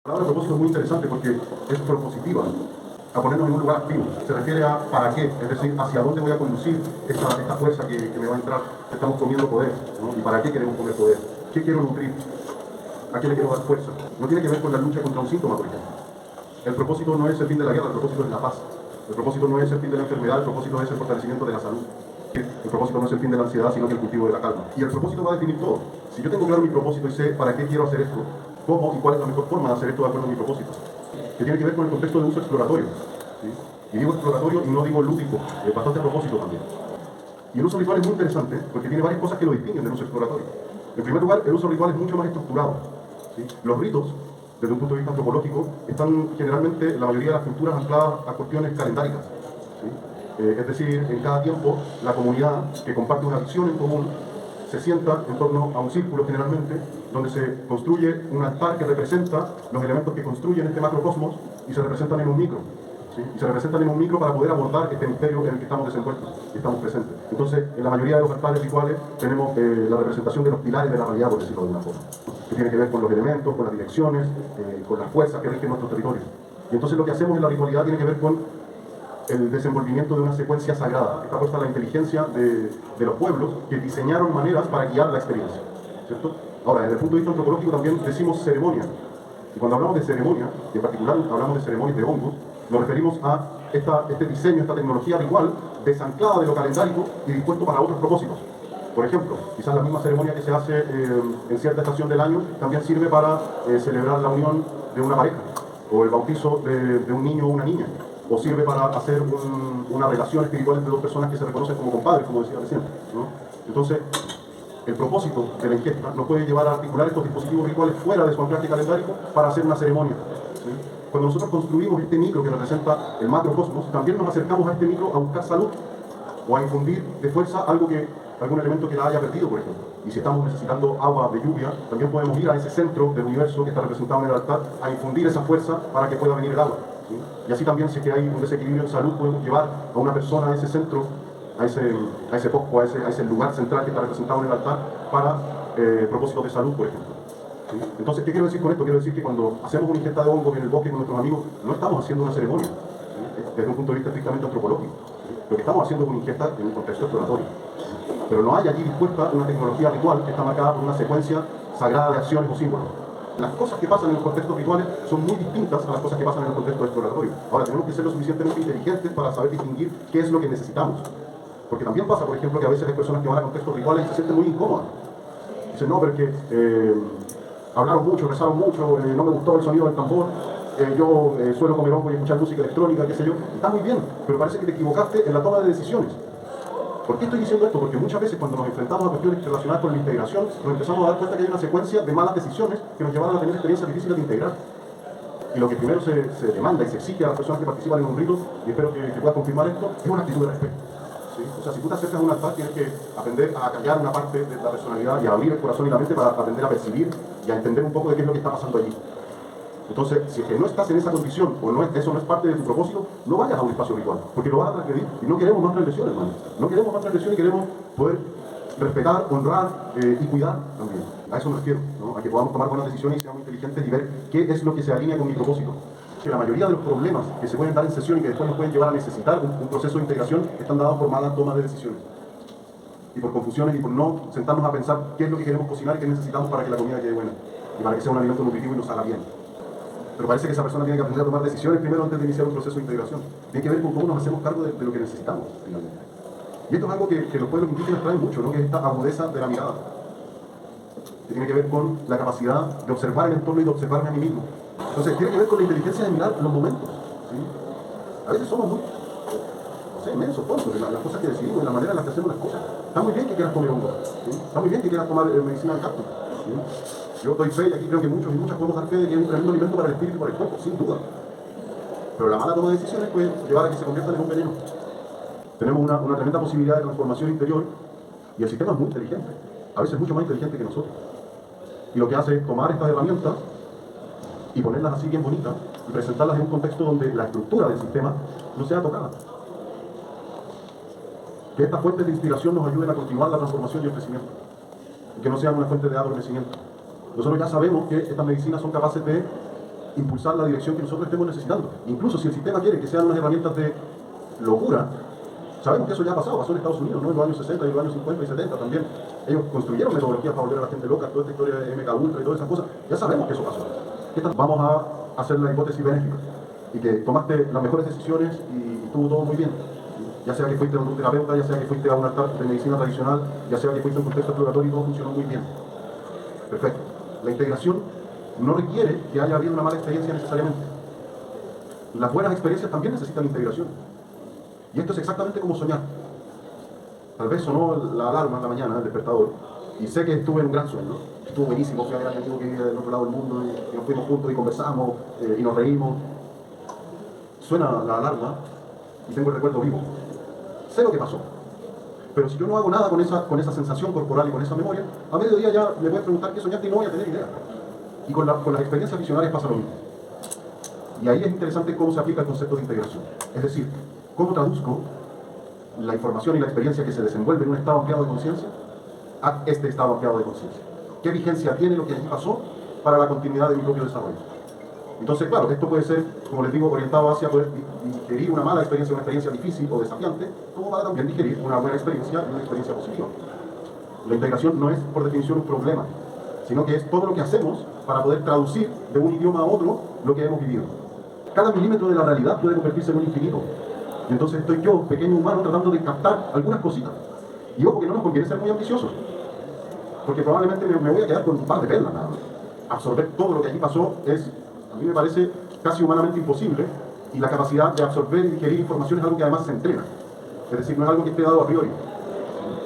La palabra propósito es muy interesante porque es propositiva, a ponernos en un lugar activo. Se refiere a para qué, es decir, hacia dónde voy a conducir esta fuerza que me va a entrar. Estamos comiendo poder, ¿no? ¿Y para qué queremos comer poder? ¿Qué quiero nutrir? ¿A qué le quiero dar fuerza? No tiene que ver con la lucha contra un síntoma, por ejemplo. El propósito no es el fin de la guerra, el propósito es la paz. El propósito no es el fin de la enfermedad, el propósito es el fortalecimiento de la salud. El propósito no es el fin de la ansiedad, sino que el cultivo de la calma. Y el propósito va a definir todo. Si yo tengo claro mi propósito y sé para qué quiero hacer esto, cómo y cuál es la mejor forma de hacer esto de acuerdo a mi propósito, que tiene que ver con el contexto de uso exploratorio. ¿Sí? Y digo exploratorio y no digo lúdico, es bastante a propósito también. Y el uso ritual es muy interesante porque tiene varias cosas que lo distinguen del uso exploratorio. En primer lugar, el uso ritual es mucho más estructurado. ¿Sí? Los ritos, desde un punto de vista antropológico, están generalmente, la mayoría de las culturas, ancladas a cuestiones calendáricas. ¿Sí? Es decir, en cada tiempo, la comunidad que comparte una visión en común se sienta en torno a un círculo generalmente, donde se construye un altar que representa los elementos que construyen este macrocosmos y se representan en un micro. ¿Sí? Y se representan en un micro para poder abordar este misterio en el que estamos desenvueltos y estamos presentes. Entonces, en la mayoría de los altares rituales tenemos la representación de los pilares de la realidad, por decirlo de alguna forma, que tiene que ver con los elementos, con las direcciones, con las fuerzas que rigen nuestros territorios. Y entonces lo que hacemos en la ritualidad tiene que ver con el desenvolvimiento de una secuencia sagrada. Está puesta la inteligencia de los pueblos que diseñaron maneras para guiar la experiencia, ¿cierto? Ahora, desde el punto de vista antropológico también decimos ceremonia. Y cuando hablamos de ceremonia, y en particular hablamos de ceremonias de hongos, nos referimos a este diseño, esta tecnología ritual desanclada de lo calendárico y dispuesto para otros propósitos. Por ejemplo, quizás la misma ceremonia que se hace en cierta estación del año también sirve para celebrar la unión de una pareja, o el bautizo de un niño o una niña, o sirve para hacer una relación espiritual entre dos personas que se reconocen como compadres, como decía recién, ¿no? Entonces, el propósito de la ingesta nos puede llevar a articular estos dispositivos rituales fuera de su anclaje calendárico para hacer una ceremonia. ¿Sí? Cuando nosotros construimos este micro que representa el macrocosmos, también nos acercamos a este micro a buscar salud o a infundir de fuerza algún elemento que la haya perdido, por ejemplo. Y si estamos necesitando agua de lluvia, también podemos ir a ese centro del universo que está representado en el altar a infundir esa fuerza para que pueda venir el agua. ¿Sí? Y así también, si es que hay un desequilibrio en salud, podemos llevar a una persona a ese centro, a ese foco, a ese lugar central que está representado en el altar para propósitos de salud, por ejemplo. ¿Sí? Entonces, ¿qué quiero decir con esto? Quiero decir que cuando hacemos una ingesta de hongos en el bosque con nuestros amigos, no estamos haciendo una ceremonia, ¿sí? Desde un punto de vista estrictamente antropológico. ¿Sí? Lo que estamos haciendo es una ingesta en un contexto exploratorio. Pero no hay allí dispuesta una tecnología ritual que está marcada por una secuencia sagrada de acciones o símbolos. Las cosas que pasan en los contextos rituales son muy distintas a las cosas que pasan en el contexto exploratorio. Ahora, tenemos que ser lo suficientemente inteligentes para saber distinguir qué es lo que necesitamos. Porque también pasa, por ejemplo, que a veces hay personas que van a contextos rituales y se sienten muy incómodas. Dicen, no, pero es que hablaron mucho, rezaron mucho, no me gustó el sonido del tambor, yo suelo comer hongo y escuchar música electrónica, qué sé yo. Está muy bien, pero parece que te equivocaste en la toma de decisiones. ¿Por qué estoy diciendo esto? Porque muchas veces cuando nos enfrentamos a cuestiones relacionadas con la integración, nos empezamos a dar cuenta que hay una secuencia de malas decisiones que nos llevaron a tener experiencias difíciles de integrar. Y lo que primero se demanda y se exige a las personas que participan en un rito, y espero que puedas confirmar esto, es una actitud de respeto. ¿Sí? O sea, si tú te acercas a un altar, tienes que aprender a callar una parte de la personalidad y a abrir el corazón y la mente para aprender a percibir y a entender un poco de qué es lo que está pasando allí. Entonces, si es que no estás en esa condición o eso no es parte de tu propósito, no vayas a un espacio ritual, porque lo vas a transgredir. Y no queremos más transgresiones, hermano. No queremos más transgresiones y queremos poder respetar, honrar y cuidar también. A eso me refiero, ¿no? A que podamos tomar buenas decisiones y seamos inteligentes y ver qué es lo que se alinea con mi propósito. Que la mayoría de los problemas que se pueden dar en sesión y que después nos pueden llevar a necesitar un proceso de integración están dados por malas tomas de decisiones. Y por confusiones y por no sentarnos a pensar qué es lo que queremos cocinar y qué necesitamos para que la comida quede buena. Y para que sea un alimento nutritivo y nos haga bien. Pero parece que esa persona tiene que aprender a tomar decisiones primero antes de iniciar un proceso de integración. Tiene que ver con cómo nos hacemos cargo de lo que necesitamos, finalmente. Y esto es algo que los pueblos indígenas traen mucho, ¿no? Que es esta agudeza de la mirada. Que tiene que ver con la capacidad de observar el entorno y de observarme a mí mismo. Entonces, tiene que ver con la inteligencia de mirar los momentos. ¿Sí? A veces somos muy, no sé, mensos, tontos de las cosas que decidimos, de la manera en la que hacemos las cosas. Está muy bien que quieras comer hongo, ¿sí? Está muy bien que quieras tomar medicina de cactus, ¿sí? Yo doy fe y aquí creo que muchos y muchas podemos dar fe de que es un tremendo alimento para el espíritu y para el cuerpo, sin duda. Pero la mala toma de decisiones puede llevar a que se conviertan en un veneno. Tenemos una tremenda posibilidad de transformación interior y el sistema es muy inteligente, a veces mucho más inteligente que nosotros. Y lo que hace es tomar estas herramientas y ponerlas así bien bonitas y presentarlas en un contexto donde la estructura del sistema no sea tocada. Que estas fuentes de inspiración nos ayuden a continuar la transformación y el crecimiento. Y que no sean una fuente de adormecimiento. Nosotros ya sabemos que estas medicinas son capaces de impulsar la dirección que nosotros estemos necesitando. Incluso si el sistema quiere que sean unas herramientas de locura, sabemos que eso ya ha pasado, pasó en Estados Unidos, ¿no? En los años 60 y en los años 50 y 70 también. Ellos construyeron metodologías para volver a la gente loca, toda esta historia de MK Ultra y todas esas cosas. Ya sabemos que eso pasó. Vamos a hacer la hipótesis benéfica y que tomaste las mejores decisiones y estuvo todo muy bien. Ya sea que fuiste a un terapeuta, ya sea que fuiste a un altar de medicina tradicional, ya sea que fuiste a un contexto exploratorio y todo funcionó muy bien. Perfecto. La integración no requiere que haya habido una mala experiencia necesariamente. Las buenas experiencias también necesitan integración. Y esto es exactamente como soñar. Tal vez sonó la alarma en la mañana, el despertador, y sé que estuve en un gran sueño. Estuvo buenísimo, fui a ver a mi amigo que vive del otro lado del mundo y nos fuimos juntos y conversamos y nos reímos. Suena la alarma y tengo el recuerdo vivo. Sé lo que pasó. Pero si yo no hago nada con esa sensación corporal y con esa memoria, a mediodía ya me voy a preguntar qué soñaste y no voy a tener idea. Y con las experiencias visionarias pasa lo mismo. Y ahí es interesante cómo se aplica el concepto de integración. Es decir, cómo traduzco la información y la experiencia que se desenvuelve en un estado ampliado de conciencia a este estado ampliado de conciencia. ¿Qué vigencia tiene lo que allí pasó para la continuidad de mi propio desarrollo? Entonces, claro, esto puede ser, como les digo, orientado hacia poder digerir una mala experiencia, una experiencia difícil o desafiante, como para también digerir una buena experiencia y una experiencia positiva. La integración no es, por definición, un problema, sino que es todo lo que hacemos para poder traducir de un idioma a otro lo que hemos vivido. Cada milímetro de la realidad puede convertirse en un infinito. Y entonces estoy yo, pequeño humano, tratando de captar algunas cositas. Y ojo que no nos conviene ser muy ambiciosos, porque probablemente me voy a quedar con un par de perlas nada más. Absorber todo lo que allí pasó a mí me parece casi humanamente imposible, y la capacidad de absorber y digerir información es algo que además se entrena. Es decir, no es algo que esté dado a priori.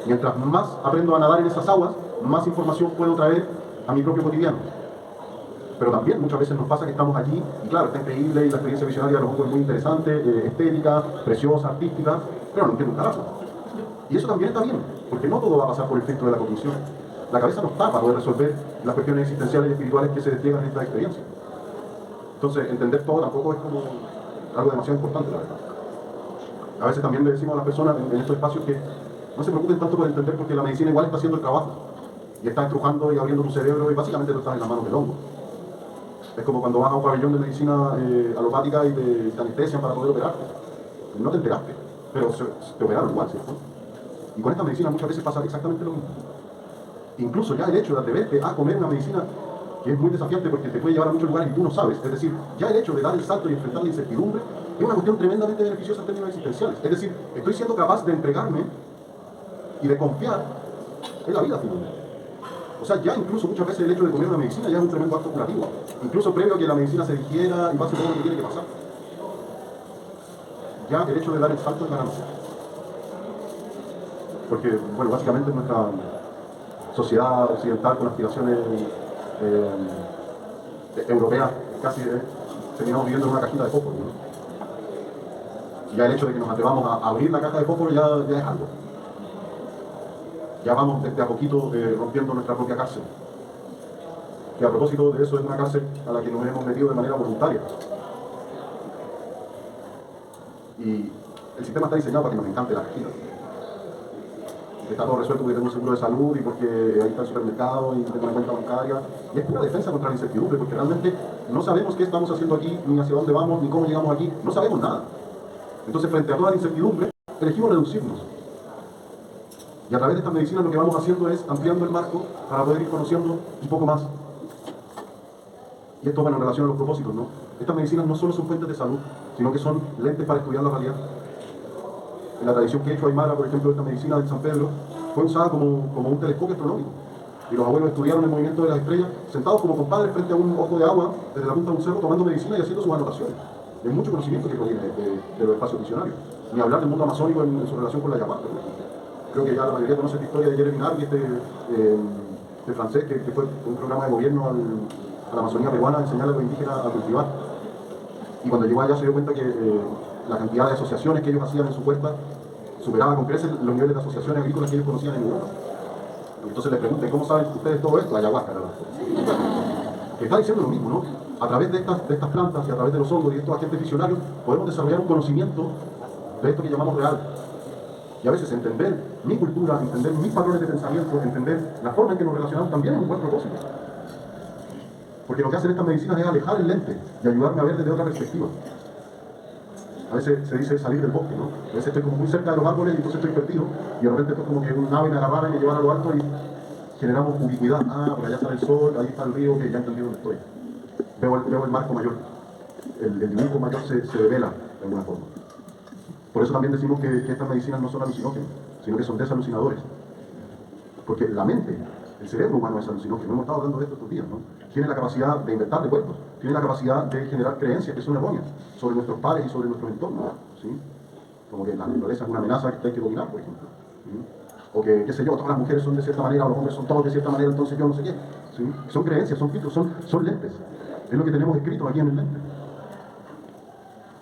Mientras más aprendo a nadar en esas aguas, más información puedo traer a mi propio cotidiano. Pero también muchas veces nos pasa que estamos allí, y claro, está increíble, y la experiencia visionaria a lo mejor es muy interesante, estética, preciosa, artística, pero no entiendo un carajo. Y eso también está bien, porque no todo va a pasar por el filtro de la cognición. La cabeza no está para poder resolver las cuestiones existenciales y espirituales que se despliegan en esta experiencia. Entonces, entender todo tampoco es como algo demasiado importante, la verdad. A veces también le decimos a las personas en estos espacios que no se preocupen tanto por entender, porque la medicina igual está haciendo el trabajo. Y está estrujando y abriendo tu cerebro, y básicamente tú estás en las manos del hongo. Es como cuando vas a un pabellón de medicina alopática y te anestesian para poder operarte. No te enteraste, pero te operaron igual, ¿cierto? Y con esta medicina muchas veces pasa exactamente lo mismo. Incluso ya el hecho de atreverte a comer una medicina que es muy desafiante porque te puede llevar a muchos lugares y tú no sabes, es decir, ya el hecho de dar el salto y enfrentar la incertidumbre es una cuestión tremendamente beneficiosa en términos existenciales. Es decir, estoy siendo capaz de entregarme y de confiar en la vida finalmente. O sea, ya incluso muchas veces el hecho de comer una medicina ya es un tremendo acto curativo, incluso previo a que la medicina se digiera y pase todo lo que tiene que pasar. Ya el hecho de dar el salto es ganancia. Porque, bueno, básicamente nuestra sociedad occidental con aspiraciones europeas casi terminamos viviendo en una cajita de fósforo, ¿no? Y ya el hecho de que nos atrevamos a abrir la caja de fósforo ya es algo. Ya vamos desde a poquito rompiendo nuestra propia cárcel. Que a propósito de eso es una cárcel a la que nos hemos metido de manera voluntaria. Y el sistema está diseñado para que nos encante la cajita. Está todo resuelto porque tengo un seguro de salud y porque ahí está el supermercado y tengo una cuenta bancaria. Y es pura defensa contra la incertidumbre, porque realmente no sabemos qué estamos haciendo aquí, ni hacia dónde vamos, ni cómo llegamos aquí. No sabemos nada. Entonces, frente a toda la incertidumbre, elegimos reducirnos. Y a través de estas medicinas lo que vamos haciendo es ampliando el marco para poder ir conociendo un poco más. Y esto, bueno, en relación a los propósitos, ¿no? Estas medicinas no solo son fuentes de salud, sino que son lentes para estudiar la realidad. En la tradición que he hecho Aymara, por ejemplo, esta medicina de San Pedro, fue usada como un telescopio astronómico. Y los abuelos estudiaron el movimiento de las estrellas, sentados como compadres frente a un ojo de agua, desde la punta de un cerro, tomando medicina y haciendo sus anotaciones. Hay mucho conocimiento que proviene de los espacios visionarios. Ni hablar del mundo amazónico en su relación con la ayahuasca. Creo que ya la mayoría conoce esta historia de Jeremy Narby, este francés, que fue un programa de gobierno a la Amazonía peruana a enseñarle a los indígenas a cultivar. Y cuando llegó allá se dio cuenta que la cantidad de asociaciones que ellos hacían en su puerta superaba con creces los niveles de asociaciones agrícolas que ellos conocían en Europa. Entonces les pregunté, ¿cómo saben ustedes todo esto? Ayahuasca, ¿verdad? Que está diciendo lo mismo, ¿no? A través de estas plantas y a través de los hongos y de estos agentes visionarios podemos desarrollar un conocimiento de esto que llamamos real. Y a veces entender mi cultura, entender mis patrones de pensamiento, entender la forma en que nos relacionamos también es un buen propósito. Porque lo que hacen estas medicinas es alejar el lente y ayudarme a ver desde otra perspectiva. A veces se dice salir del bosque, ¿no? A veces estoy como muy cerca de los árboles y entonces estoy perdido y de repente esto es como que un ave me agarrara y me llevara a lo alto y generamos ubicuidad. Ah, por allá sale el sol, ahí está el río, que ya entendí dónde estoy. Veo el marco mayor. El dibujo mayor se revela de alguna forma. Por eso también decimos que estas medicinas no son alucinógenas, sino que son desalucinadores. Porque la mente, el cerebro humano es alucinógeno. Hemos estado hablando de esto estos días, ¿no? Tiene la capacidad de inventar recuerdos, tiene la capacidad de generar creencias que son erróneas sobre nuestros pares y sobre nuestros entornos, ¿sí? Como que la naturaleza es una amenaza que hay que dominar, por ejemplo. ¿Sí? O que, qué sé yo, todas las mujeres son de cierta manera, o los hombres son todos de cierta manera, entonces yo no sé qué. ¿Sí? Son creencias, son filtros, son lentes. Es lo que tenemos escrito aquí en el lente.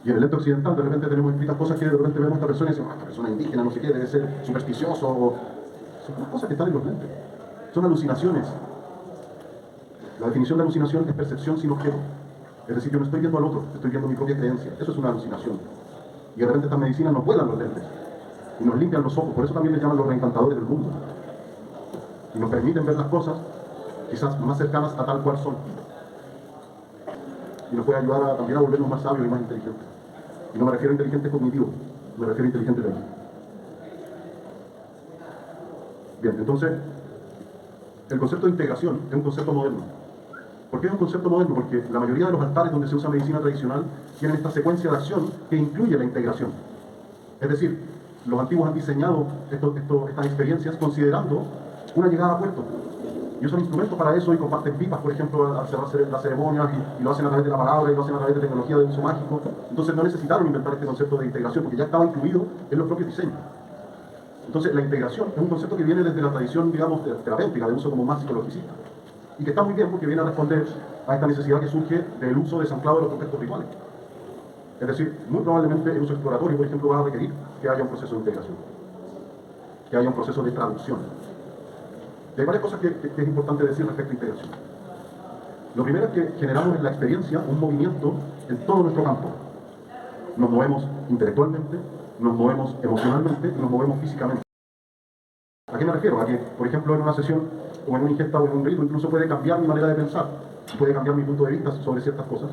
Y en el lente occidental de repente tenemos escritas cosas que de repente vemos a esta persona y decimos, esta persona indígena, no sé qué, debe ser supersticioso. Son cosas que están en los lentes. Son alucinaciones. La definición de alucinación es percepción sin objeto. Es decir, yo no estoy viendo al otro, estoy viendo mi propia creencia. Eso es una alucinación. Y de repente estas medicinas nos vuelan los lentes y nos limpian los ojos. Por eso también les llaman los reencantadores del mundo. Y nos permiten ver las cosas quizás más cercanas a tal cual son. Y nos puede ayudar también a volvernos más sabios y más inteligentes. Y no me refiero a inteligente cognitivo, me refiero a inteligente de aquí. Bien, entonces, el concepto de integración es un concepto moderno. ¿Por qué es un concepto moderno? Porque la mayoría de los altares donde se usa medicina tradicional tienen esta secuencia de acción que incluye la integración. Es decir, los antiguos han diseñado estas experiencias considerando una llegada a puerto. Y usan instrumentos para eso y comparten pipas, por ejemplo, al cerrar las ceremonias y lo hacen a través de la palabra y lo hacen a través de tecnología de uso mágico. Entonces no necesitaron inventar este concepto de integración porque ya estaba incluido en los propios diseños. Entonces la integración es un concepto que viene desde la tradición, digamos, terapéutica, de uso como más psicologicista. Y que está muy bien porque viene a responder a esta necesidad que surge del uso desanclado de los contextos rituales. Es decir, muy probablemente el uso exploratorio, por ejemplo, va a requerir que haya un proceso de integración, que haya un proceso de traducción. Y hay varias cosas que es importante decir respecto a integración. Lo primero es que generamos en la experiencia un movimiento en todo nuestro campo. Nos movemos intelectualmente, nos movemos emocionalmente y nos movemos físicamente. ¿A qué me refiero? A que, por ejemplo, en una sesión o en una ingesta o en un rito incluso puede cambiar mi manera de pensar, puede cambiar mi punto de vista sobre ciertas cosas,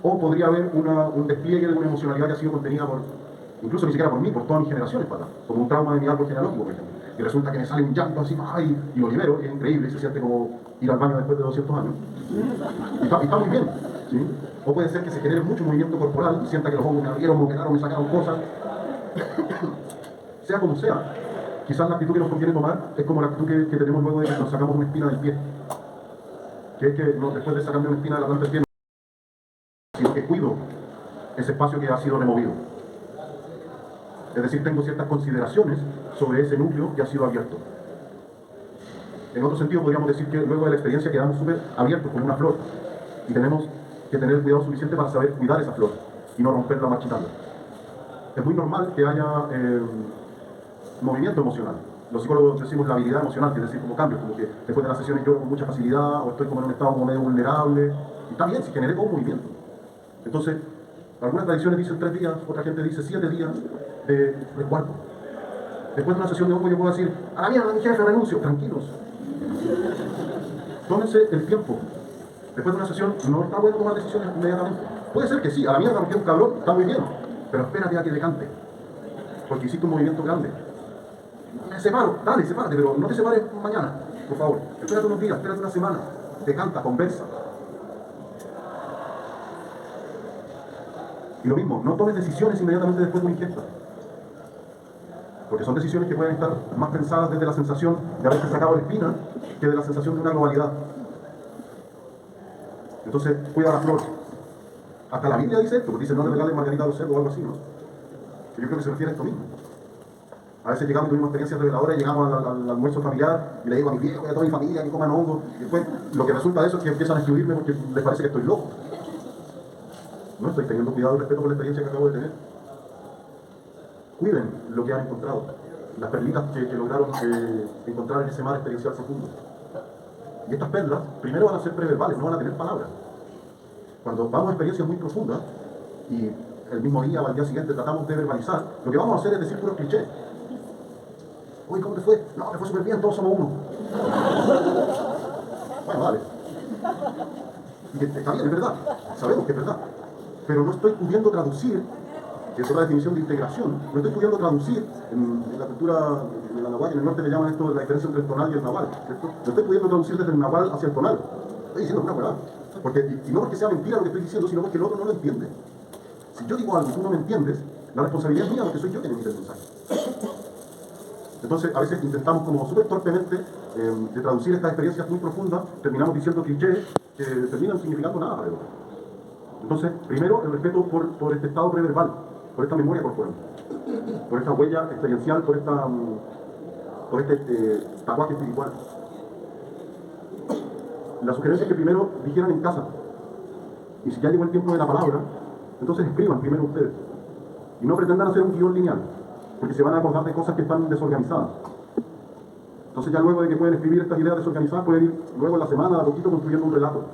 o podría haber un despliegue de una emocionalidad que ha sido contenida por, incluso ni siquiera por mí, por todas mis generaciones, para, como un trauma de mi árbol genealógico, por ejemplo. Y resulta que me sale un llanto así, ¡ay! Y lo libero, y es increíble, y se siente como ir al baño después de 200 años. Y está muy bien, ¿sí? O puede ser que se genere mucho movimiento corporal, y sienta que los hongos me abrieron, me quedaron, me sacaron cosas. Sea como sea, quizás la actitud que nos conviene tomar es como la actitud que tenemos luego de que nos sacamos una espina del pie. Que es que después de sacarme una espina de la planta del pie, sino que cuido ese espacio que ha sido removido. Es decir, tengo ciertas consideraciones sobre ese núcleo que ha sido abierto. En otro sentido, podríamos decir que luego de la experiencia quedamos súper abiertos como una flor y tenemos que tener el cuidado suficiente para saber cuidar esa flor y no romperla marchitando. Es muy normal que haya movimiento emocional. Los psicólogos decimos la habilidad emocional, que es decir, como cambios, como que después de las sesiones lloro con mucha facilidad o estoy como en un estado como medio vulnerable. Y está bien, si generé todo un movimiento. Entonces, algunas tradiciones dicen 3 días, otra gente dice 7 días de resguardo. Después de una sesión de hongo yo puedo decir, a la mierda, mi jefe, renuncio. Tranquilos. Tómense el tiempo. Después de una sesión no está bueno tomar decisiones inmediatamente. Puede ser que sí, a la mierda, porque es un cabrón, está muy bien. Pero espérate a que decante. Porque hiciste un movimiento grande. Me separo, dale, sepárate, pero no te separes mañana, por favor. Espérate unos días, espérate una semana. Decanta, conversa. Y lo mismo, no tomes decisiones inmediatamente después de una ingesta. Porque son decisiones que pueden estar más pensadas desde la sensación de haberte sacado la espina que de la sensación de una globalidad. Entonces, cuida la flor. Hasta la Biblia dice esto, porque dice no le regales margarita a los cerdos o algo así, ¿no? Que yo creo que se refiere a esto mismo. A veces llegamos y tuvimos experiencias reveladoras, llegamos al almuerzo familiar y le digo a mi viejo y a toda mi familia que coman hongos. Y después lo que resulta de eso es que empiezan a excluirme porque les parece que estoy loco. No estoy teniendo cuidado y respeto por la experiencia que acabo de tener. Cuiden lo que han encontrado, las perlitas que lograron encontrar en ese mar experiencial profundo. Y estas perlas, primero van a ser preverbales, no van a tener palabras. Cuando vamos a experiencias muy profundas y el mismo día o al día siguiente tratamos de verbalizar, lo que vamos a hacer es decir puros clichés. Uy, ¿cómo te fue? No, me fue súper bien, todos somos uno. Bueno, dale. Y que está bien, es verdad, sabemos que es verdad. Pero no estoy pudiendo traducir, que es otra definición de integración, no estoy pudiendo traducir en la cultura, en la nahual, en el norte le llaman esto la diferencia entre el tonal y el nahual, ¿cierto? No estoy pudiendo traducir desde el nahual hacia el tonal. Estoy diciendo una huevada. Y no porque sea mentira lo que estoy diciendo, sino porque el otro no lo entiende. Si yo digo algo y tú no me entiendes, la responsabilidad es mía porque soy yo quien emite el mensaje. Entonces, a veces intentamos como súper torpemente de traducir estas experiencias muy profundas, terminamos diciendo clichés que terminan significando nada para el otro. Entonces, primero, el respeto por este estado preverbal, por esta memoria corporal, por esta huella experiencial, por este tatuaje espiritual. La sugerencia es que primero dijeran en casa, y si ya llegó el tiempo de la palabra, entonces escriban primero ustedes. Y no pretendan hacer un guión lineal, porque se van a acordar de cosas que están desorganizadas. Entonces ya luego de que pueden escribir estas ideas desorganizadas, pueden ir luego en la semana, de a poquito, construyendo un relato.